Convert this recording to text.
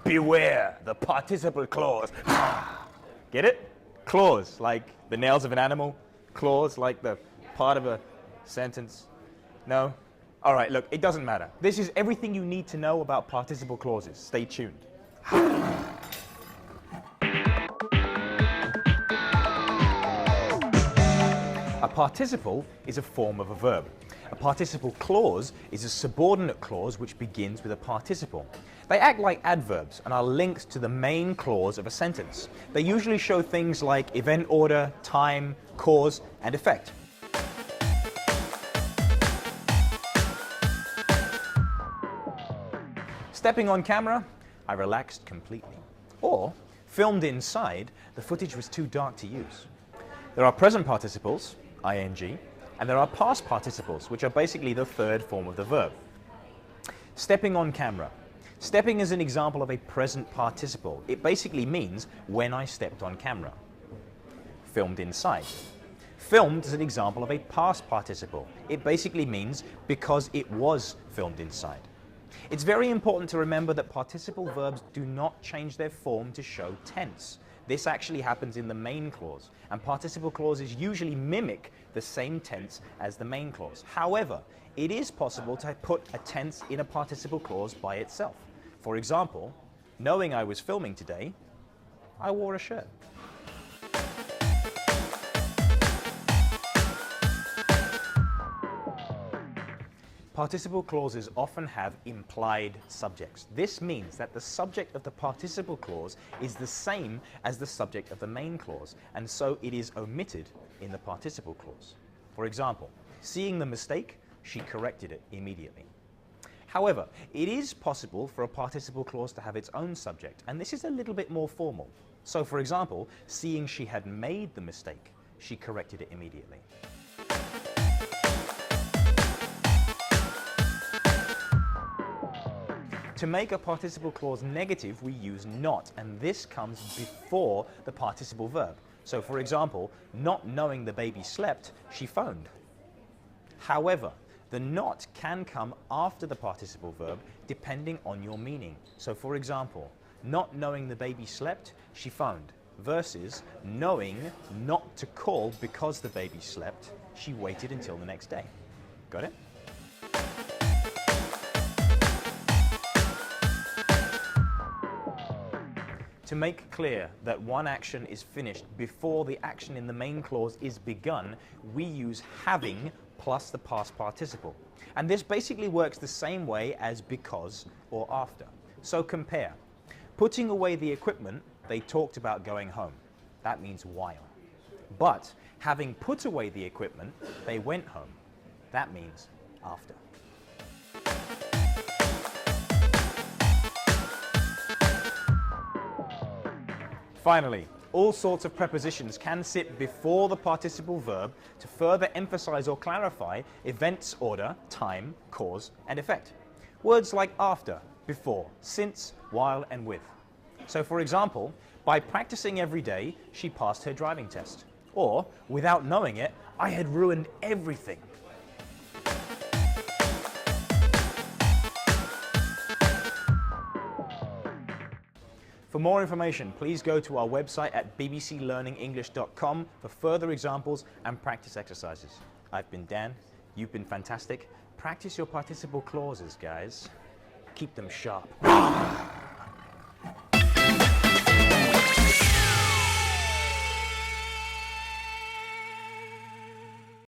Beware the participle clause. Get it? Clause, like the nails of an animal. Clause, like the part of a sentence. No? All right, look, it doesn't matter. This is everything you need to know about participle clauses. Stay tuned. A participle is a form of a verb. A participle clause is a subordinate clause which begins with a participle. They act like adverbs and are linked to the main clause of a sentence. They usually show things like event order, time, cause, and effect. Stepping on camera, I relaxed completely. Or, filmed inside, the footage was too dark to use. There are present participles, ing, and there are past participles, which are basically the third form of the verb. Stepping on camera. Stepping is an example of a present participle. It basically means when I stepped on camera. Filmed inside. Filmed is an example of a past participle. It basically means because it was filmed inside. It's very important to remember that participle verbs do not change their form to show tense. This actually happens in the main clause, and participle clauses usually mimic the same tense as the main clause. However, it is possible to put a tense in a participle clause by itself. For example, knowing I was filming today, I wore a shirt. Participle clauses often have implied subjects. This means that the subject of the participle clause is the same as the subject of the main clause, and so it is omitted in the participle clause. For example, seeing the mistake, she corrected it immediately. However, it is possible for a participle clause to have its own subject, and this is a little bit more formal. So, for example, seeing she had made the mistake, she corrected it immediately. To make a participle clause negative, we use not, and this comes before the participle verb. So, for example, not knowing the baby slept, she phoned. However, the not can come after the participle verb depending on your meaning. So, for example, not knowing the baby slept, she phoned, versus knowing not to call because the baby slept, she waited until the next day. Got it? To make clear that one action is finished before the action in the main clause is begun, we use having plus the past participle. And this basically works the same way as because or after. So compare. Putting away the equipment, they talked about going home. That means while. But having put away the equipment, they went home. That means after. Finally, all sorts of prepositions can sit before the participle verb to further emphasize or clarify events, order, time, cause, and effect. Words like after, before, since, while, and with. So, for example, by practicing every day, she passed her driving test. Or, without knowing it, I had ruined everything. For more information, please go to our website at bbclearningenglish.com for further examples and practice exercises. I've been Dan. You've been fantastic. Practice your participle clauses, guys. Keep them sharp.